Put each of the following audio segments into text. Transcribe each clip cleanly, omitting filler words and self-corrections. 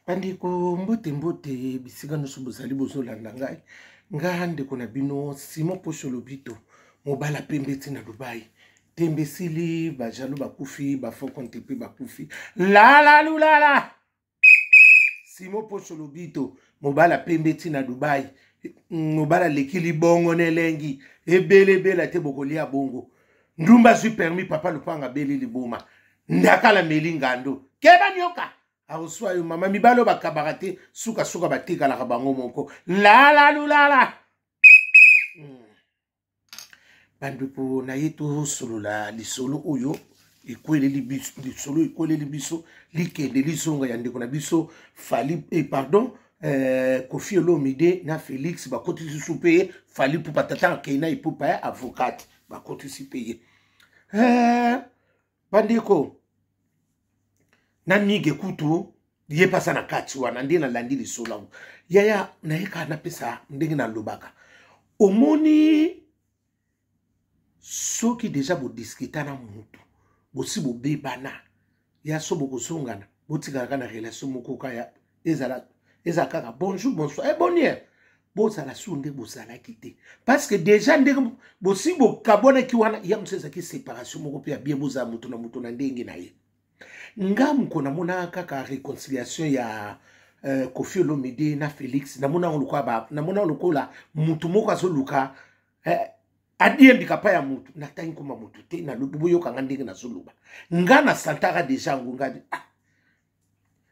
Bandeko mbote bisika no sobosali bozolanda ngai ngande kuna bino Simon Pocho Lobito mobala pembeti na Dubai tembesili bajalo bakufi bafokonte pe bakufi la lulala Simon Pocho Lobito mobala pembeti na Dubai mobala lekili bongo nelengi ebele te bokolia bongo ndumba su permis papa lupanga beli liboma ndakala melingando keba nyoka Auswa yo mama mibalo bakabarate suka batika la kabango moko la lulala banduko na yeto solo la lisolo oyo ikwele libiso lisolo ikwele libiso likende lisonga ya ndeko na biso fali pardon Kofi Olomide na Félix bakoti su paye fali pour patata keina ipupa ya avocat bakoti si paye bandiko na nige kutu ye pasa na kati wana ndi na landi lisola yaya na yeka na pesa ndenge na lobaka omoni soki deja bo discuter na mutu bosi bo bebana ya so bo kosongana botika kana relation moko kaya ezala kaka bonjour bonnier bozala sunde bozala kité parce que déjà ndenge bosi bo kabona ki wana ya mseza ki séparation moko pe bien bozala mutu na ndenge na ye ngam kona mona kaka réconciliation ya Kofi Olomide na Félix na mona olukola mutu moko azoluka adie ndikapa ya mutu na tangi koma mutu te na lubu yoka ngandenge na zoluba ngana santara deja ngungadi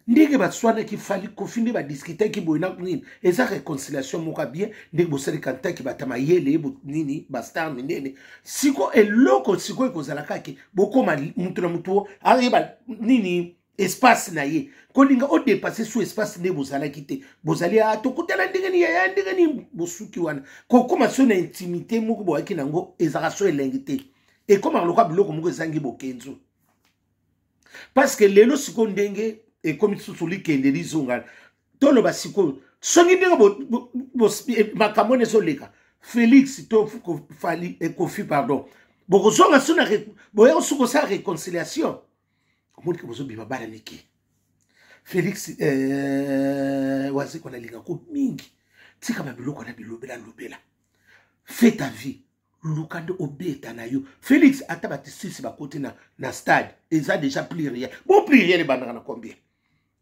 ndenge batswana ki fali Kofi ndi ba discuter ki boina nini eza réconciliation moko bien ndenge bosali kanta ki batama yele nini ba star minene siko eloko siko ekozala kaki bokoma mutu na mutu ayeba nini espace na ye kolinga o dépasser sous espace ne bozala kite bozali tokutela ndenge ni ya ndenge ni bosuki wana kokoma so na intimité moko boaki nango ezaka so elengite et comme aloka biloko moko ezangi bokenzo parce que lelo siko ndenge et comme susuli kende lizonga tolo basiko songi ndenge makamone soleka Félix to fali Kofi pardon bokozonga sona boya suko sa réconciliation omoni ke bozo biba bala niki Félix wazi kona linga ko mingi tika babiloko na lobela fais ta vie lukande obeta na yo Félix atabati sisi bakoti na stade eza déjà plus rien bon plus rien bandaka na combien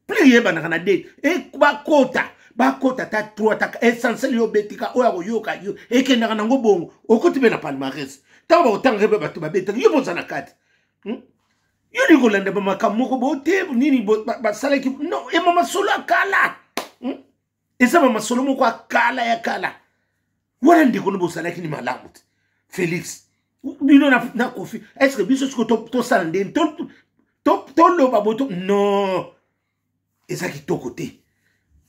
plus rien bandaka na date et bakota ta 3 ta essentiel yo betika oya ko yoka yo ekendaka nango bongo okoti be na palmarès tamba otanga be batu babeta yo bozana kati yo ni kolanda ba makamoko bote nini basalaki non e mama solo akala eza mama solo moko akala ya kala wana ndiko no bosalaki ni malamu Félix bino na Kofi est-ce que biso siko to sande to loba boto non eza kitoko te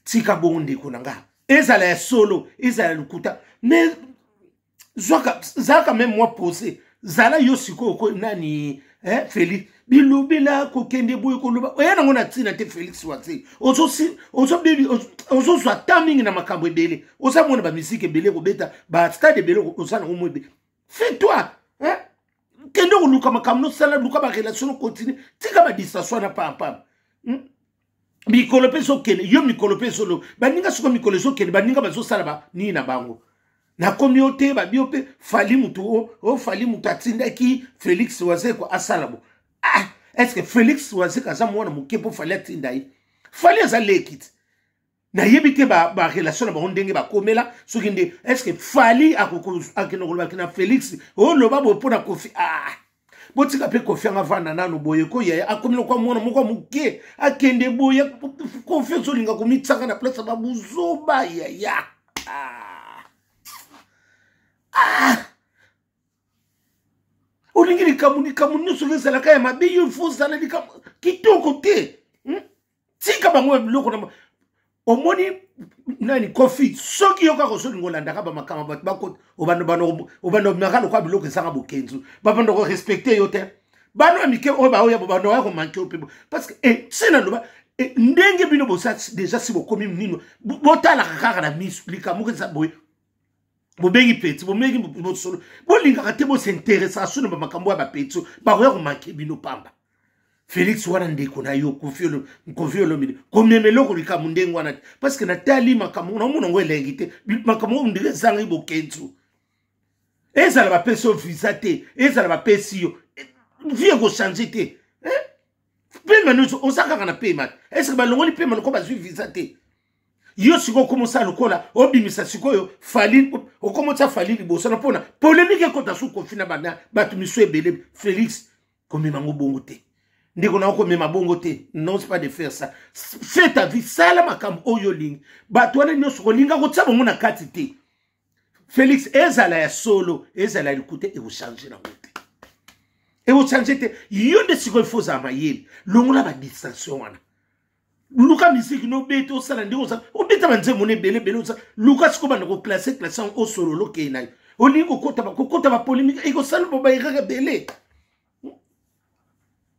tika bonde konanga ezala ya solo ezala lukuta mais zaka même moi posé zala yo siko ko nani Félix bilobela ko kende boy ko loba oya nango na tina te Félix wati ozo so timing na makambo ebele oza mona ba musique ebele ko beta ba stade ebele ko osana o mobe fais-toi kende ko luka makambo no sala luka ba relation continue tika ba distraction na pam mikolo peso kene yo mikolo peso lo baninga suko mikolo so kene baninga bazo sala ba ni na bango na communauté ba biope fali mutu fali mutu atinda ki Félix wazeko asalabo est-ce que Félix wazeka za mwana mukepo fali atinda yi fali za lekit na yebike ba relation na ba ndenge ba komela soki nde est-ce que fali akinokola kina Félix loba bo pona Kofi botika pe Kofi anga vanda nanu boye ko ya akomela kwa mwana moko muke akende boye Kofi so linga komitsaka na place ba buzoba ya olingili kamuni so lesala kaya mabe yo faut sala kitoko te tika bango biloko na omoni nani Kofi soki yoka ko so ngolanda ka ba makama bat bakot obano makalo kwa biloko sanga bokenzo babando ko respecter yo te bano amike o ba o ya bano ya ko manke ope parce que sina loba ndenge bino bosa déjà si bokomi nino botala kaka na mislika muke sa boy bobengi petit bomengi bosolo bolinga kate bo s'intéresse à solo ba makambo ba petit ba roya ko manke bino pamba Félix wana ndeko na yo konfiolo mide komemelo ko lika mundengo wana parce que natali makamu na muna ngo elengite makamu ndike zanga ibokentu ezala ba peso visa te ezala ba pesio vie ko changer te paiement nous on saka kana paiement est-ce que ba longoli paiement ko ba visa te yo siko komosa lokola obimisa sikoyo fali okomosa fali liboso na pona polémique ko ta su confina bana batu miso ebele Félix komema ngo bongo te ndeko na ko mema bongo te non c'est pas de faire ça fais ta vie sala makam oyo ling batu wana nyoso ko linga ko tsabo mona kati te Félix ezala ya solo ezala likute e vous changer na route et vous changer te yo de siko faut za mayeli longola ba distraction wana Luka musique no bete o sala ndeko sa o beta banze mone bele sa Luka siko bana ko classer o solo lo ke nai o lingo kota ba polémique e ko sala bo ba iraga bele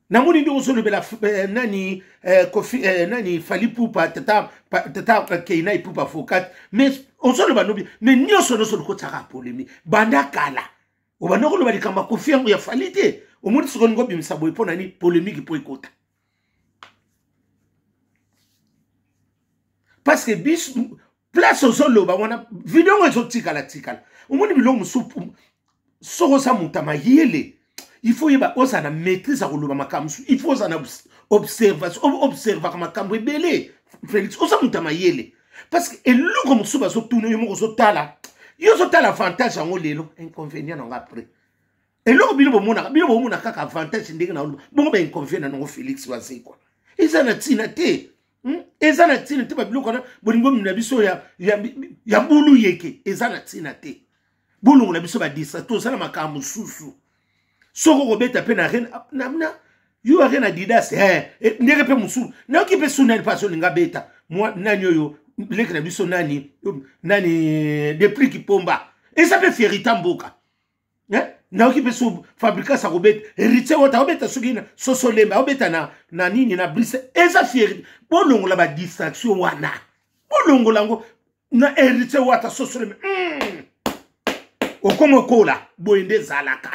namoni ndio solo bela nani nani fali pupa tata keina pupa fokat mais on solo banobi mais nyoso no solo ko tsaka polémique banda kala o banoko lo balika makofi yango ya falite o modi siko ngo bimisa boy pona ni polémique po ekota parce que bis place au solo ba wana video ngo tikala o modi bilongo supu soko sa mutama yele il faut y avoir une maîtrise à rouler makamsu. Il faut une observation, observer makambu belé. Félix, on s'en mayele. Parce que et le comme ça va se tourner, yo so tala. Yo so tala avantage en lelo, inconvénient en après. Et le bilo mona kaka avantage ndenge na bon ben inconvénient non Félix wa c'est quoi. Ezana tinate. Ezana tinate ba bilo kona bolingo mina biso ya bulu yeke. Ezana tinate. Bulu na biso ba disa to sana makambu susu. Soko kobeta pe na ren namna yo ren adidas ndeke pe musu na ki pe sunani paso linga beta moi nani yo leke na biso nani de prix qui pomba et ça peut faire itamboka na ki pe su fabrika sa kobeta héritier wata obeta sugina sosolemba obeta na nini na brise et ça fait bolongo la ba distraction wana bolongo lango na héritier wata sosolemba okomo kola boende zalaka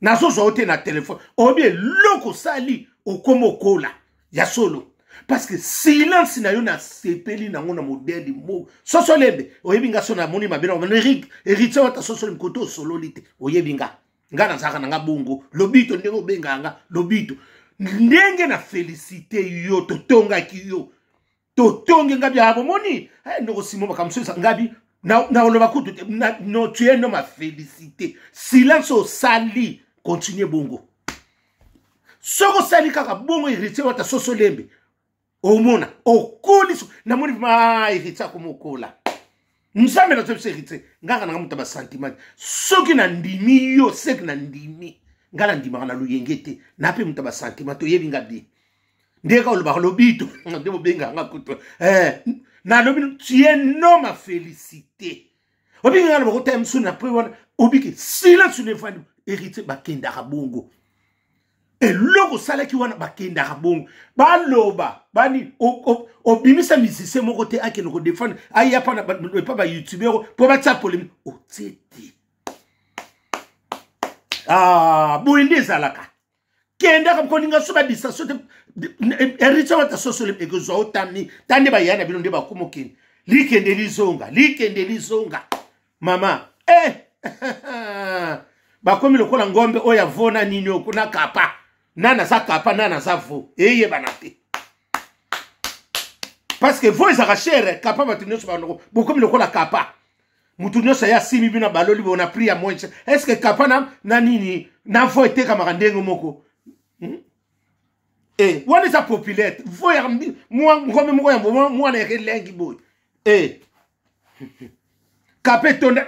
na so ote na téléphone o bien loko sali o komo kola ya solo parce que silence na yo na sepeli na ngona modèle mo so lembe o yebinga so na moni mabena o Eric héritier wata so lembe koto solo lite o yebinga ngana saka na ngabungo lobito ndenge benganga lobito ndenge na félicité yo totonga ki yo totonge ngabi abo moni ndoko simo makamso ngabi na oloba kutu no tu es no ma félicité silence au sali continue bongo soko sali kaka bongo héritier wata soso lembe omona okoli na moni ma héritier komo kola nzambe na tso héritier ngaka na mutaba sentiment soki na ndimi yo sek na ndimi ngala ndima na luyengete na pe mutaba sentiment to yebinga bi ndeka oloba lobito ndebo benga ngakuto na lobino tu es non ma félicité obi ngala ba kotem suna pe wana obi ki silence ne fani héritier bakenda kabongo et loko sala ki wana bakenda kabongo ba loba bani obimisa musicien moko te akeno ko défendre aya pa na pa youtubeur po ba tsa polémique o tete boende zalaka kenda kam koninga so ba distraction héritier wata sosole egozo otami tande ba yana bino nde ba komokeni likende lizonga mama bakomi lokola ngombe oya vona nini okuna kapa nana za kapa nana za vo eye banate parce que vo ezaka chere kapa batunyo so banoko bokomi lokola kapa mutunyo sa ya simi bina baloli bona prix ya moins est-ce que kapa na nini na vo eteka makandenge moko wana eza populaire vo ya ngombe moko ya mwana ya kelengi boy kapa tonda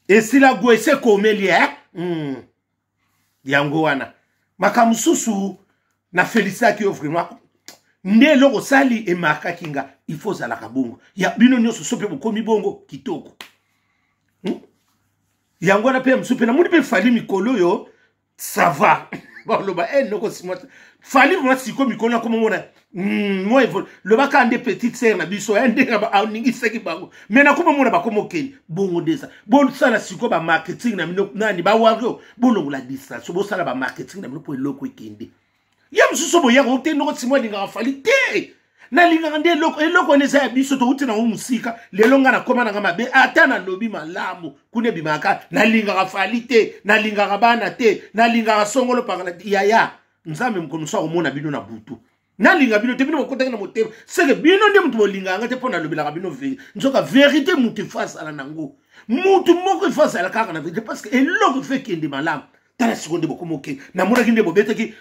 esila gwese komeli yango wana makamususu na félicité yo vraiment nde loko sali e makaki nga il faut zala kabongo ya bino nyoso sope bokomi bongo kitoko yango na pe msupe na mudi pe fali mikolo yo ça va baloba noko simota fali vraiment siko mikona comme mona moi le baka ande petite sœur na biso ande ba ningi seki bango mais na comme mona ba comme okeni bongo desa bon sala siko ba marketing na mino nani ba wario bolongo la distance bo sala ba marketing na mino po eloko ekende yam suso bo ya ko te no tsimwa linga fali te na linga nde eloko neza ya biso to uti na musika lelo nga na koma na mabe ata na lobi malamu kune bimaka na linga fali te na linga bana te na linga songolo pakala ya nzambe mkono so omona bino na butu na linga bino te bino kokota na motema seke bino nde mutu bolinga ngate pona lobela bino ve nzoka vérité mutu face ala nango mutu moko face ala kaka na vérité parce que eloko fait kende malamu tala seconde bokomoke na mona kinde bobeteki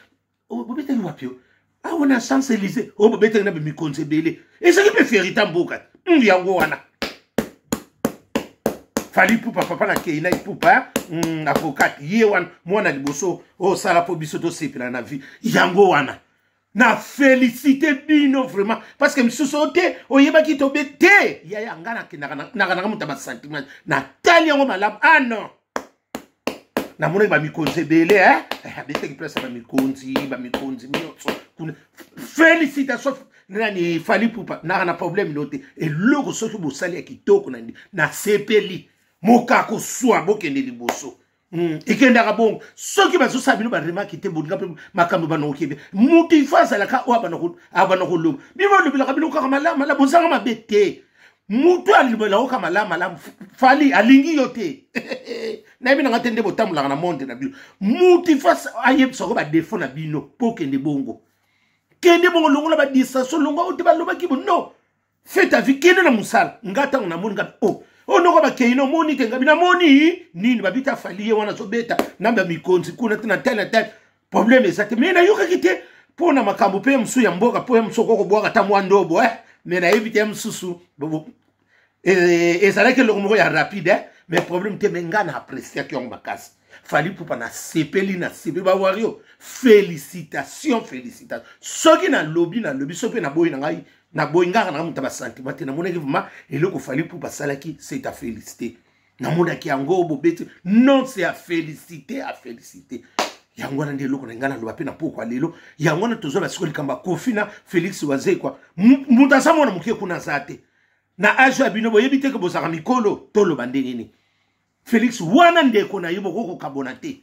wapio ah on a chance Élysée oh bobeteki na be mikonze bele et ça qui peut faire itamboka yango wana fali pupa papa na keina pupa avocat yewan mwana liboso o sala po biso to sepela na vie yango wana na félicité bino vraiment parce que msusote oyeba ki to bete ya ngana kinaka mutaba sentiment na tali yango malamu ah non na mona ba mikonzi bele bete ki place ba mikonzi mioso félicitations nani fali pupa na problème note et loko soki bo sali ya kitoko na sepeli mokako soa bokende liboso ekendaka bongo soki bazosa bino baremaki te bolinga mpe makambo banokebe mutu ifasa laka o abanokoloba bibalobelaka bino kaka malama bozanga mabe te mutu alibela oka malama fali alingi yo te nayebi nanga te nde botambolaka na monde na bino mutu ifasa ayebisa ko badefo na bino po kende bongo kende bongo longola badistraction longo ote balobaki bo no fais ta vie kende na mosala nga ntango namoni ngapi o noko bakeino moni te ngabi na moni nini babita faliye wana zobeta namba mikonzi kuna tina tele problème ezate mais na yoka kite pona makambo pe msu ya mboka po msoko ko bwaka ta mwandobo mais na evite msusu ezalaki eloko moko ya rapide mais problème te menga na apprécier ki yango makasi fali pupa na sepeli na sepe bawario félicitations soki na lobby soki na boyi na ngai na boingaka na muta ba sentiment te na monaki vraiment eloko fali pupa salaki c'est à féliciter na monaki yango bobete non c'est à féliciter yango na ndelo ko ngana lo pe na poko lelo yango na tozo ba sikoli kamba kofina Félix Wazé kwa muta sa mona mukie kuna zate na ajo abino boyebi te ke bosaka mikolo tolo bandenge ni Félix wana ndeko na yibo koko kabona te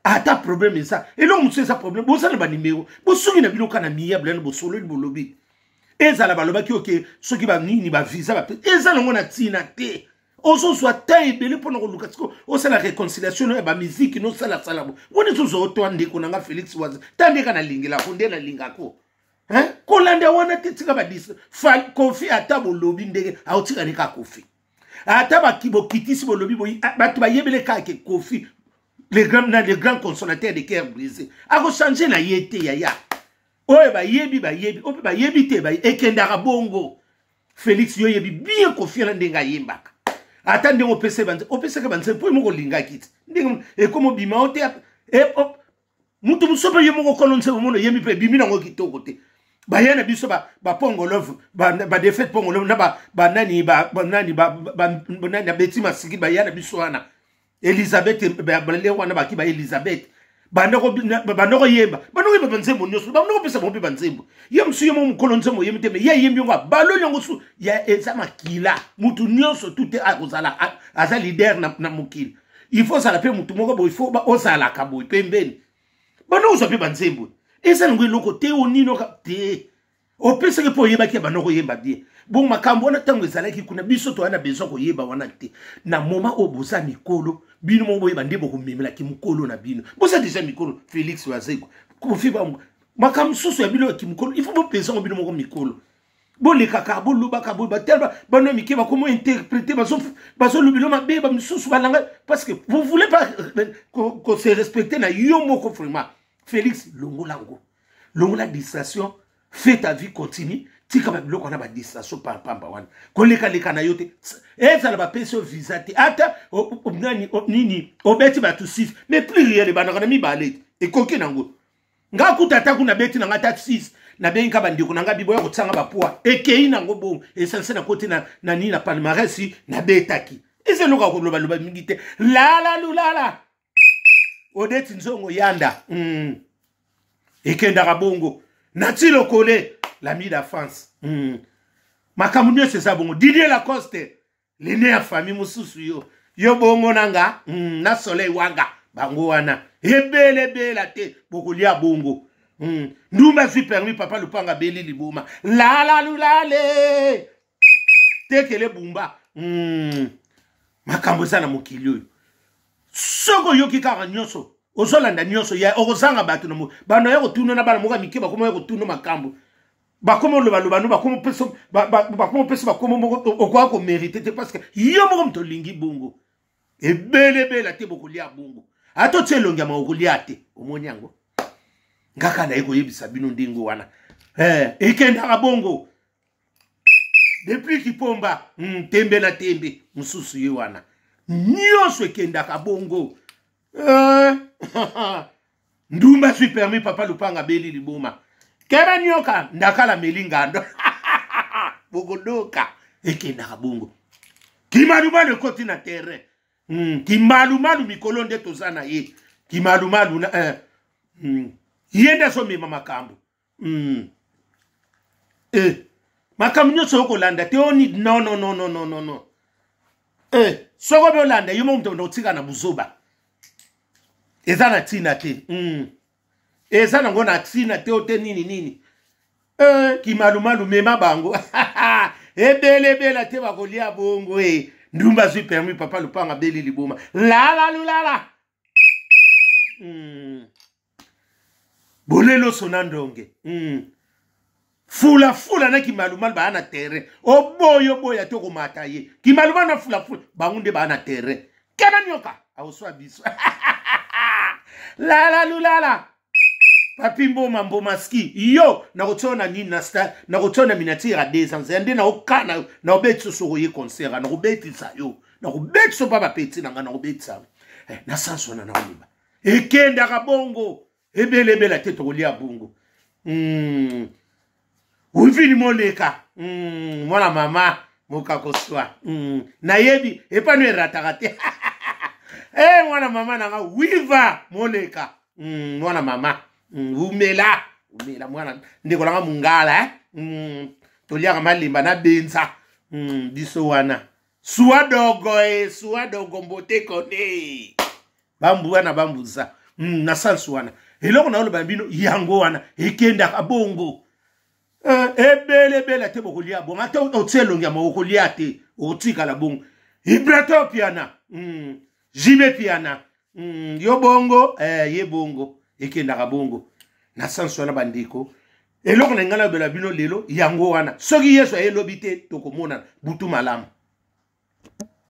ata problème ça et là muso ça problème bosana ba numéro bosungi na bino kana miyable na bosolo li bolobi ezala balobaki oke soki ba nini ba visa ba ezala ngona tina te ozo soit ta ebele pona ko luka tiko osala réconciliation ya ba musique no sala bo woni tozo to ndeko na nga Félix Wazé tandeka na lingela ko ndela lingako ko landa wana tika ba dis fa kofi ata bolobi ndenge autika ne ka kofi ata ba kibokitisi bolobi boyi batu ba yebele ka ke kofi les grands consolateurs de cœur brisé ako changer na yete ya oye ba yebi te ba ekendaka bongo Félix yo yebi bien confiant ndenga yembaka ata ndengo opese ka banze po moko linga kiti ndengo ekomo bima ote mutu musope yo moko kolonse mono yemi pe bimi nango kitoko te ba yana biso ba pongolov ba defet pongolov na ba nani beti masiki ba yana biso wana Elisabeth ba le wana ba ki ba Elisabeth bandoko yemba banzembo nyoso bandoko pesa bombe banzembo yemsu yemo mukolonze mo yemite me yembi ngo balo yango su ya ezama kila mutu nyoso tout akozala aza leader na mukila il faut ça la pe mutu moko bo il faut ba osala kabo pembeni bandoko so pe banzembo esa ngo loko te onino ka te opesa ke po yeba ke bandoko yemba bien bon makambo na tango ezalaki kuna biso to ana besoin ko yeba wana te na moment obosa mikolo bino mo boyeba ndebo ko memela ki mukolo na bino bosa déjà mikolo Félix Wazé ko fiba makambo susu ya bino ki mukolo il faut bo besoin bino mo mikolo bo le kaka bo luba ka bo batelba bano mikeba comment interpréter baso lubilo mabe ba misusu balanga parce que vous voulez pas qu'on se respecter na yo moko vraiment Félix longola distraction fais ta vie continue tika ba biloko na ba distraction pamba wana koleka na yote ezala ba peso visa te ata nini obeti ba tout 6 mais plus rien ba na mi balete e koki nango nga kutata kuna beti na ngata 6 na benka bandiko na nga biboya ko tsanga ba poa ekei nango bon esense na koti na nini na palmarès na betaki ezeloka ko loba mingite la odeti nzongo yanda ekendaka bongo nati lokole l'ami d'enfance makambo nyonso eza bongo Didier Lacoste lene ya famille mosusu yo bongo nanga na soleil wanga bango wana ebele te bokolia bongo ndumba zwi permis papa Lupanga beli liboma la lulale tekele bumba makambo eza na mokili oyo soko yoki kaka nyonso ozolanda nyonso ya okozanga bato na bano ya kotuna na bana moka mike bakoma ya kotuna makambo bakoma loba no bakoma pesa bakoma okwa ko mériter te parce que yo moko mto lingi bongo ebele te bokolia bongo ato tselonga ma okolia te omoni yango ngaka na eko yebisa bino ndingo wana ekenda bongo depuis kipomba tembe na tembe mususu ye wana nyonso ekendaka bongo ndumba zwi permis papa Lupanga beli liboma kera nyoka ndakala melingando bogodoka ekendaka bongo kimalumalu ekoti na terrain kimalumalu mikolo nde toza na ye kimalumalu na ye nde azomema makambo makambo nyonso okolanda te oni no soko beolanda yo mo mto otika na buzoba eza na tina te eza nango na tina te ote nini kimalumalu mema bango ebele te bakolia bongo ndumba zwi permis papa Lupanga beli liboma la lulala bolelo sona ndonge fula na kimalumalu ba na terrain oboya to komata ye kimalumalu na fula bangunde ba na terrain kena nyoka awoswa biso la lulala papi mboma ski yo na kotona nini na star na kotona minatira desanze ande na okana na obetso so ye concert na obetisa yo na obetso baba peti na ngana obetsa na sanso na oliba ekenda ka bongo ebele te tokolia bongo Uvini moleka mwana mama mokakoswa na yebi epano eratakate mwana mama nanga wiva moleka mwana mama umela mwana ndekolanga mungala toliaka malimba na benza biso wana suwa dogo mbote kone bambu wana bambuza na sansu wana eloko na oloba bino yango wana ekenda ka bongo ebele te bokolia bongo ata otselonga ma okolia te otika la bongo Ibrato piana Jime piana yo bongo ye bongo ekenda ka bongo na sanso na bandiko eloko na ngala bela bino lelo yango wana soki Yesu ayelobite tokomona butu malamu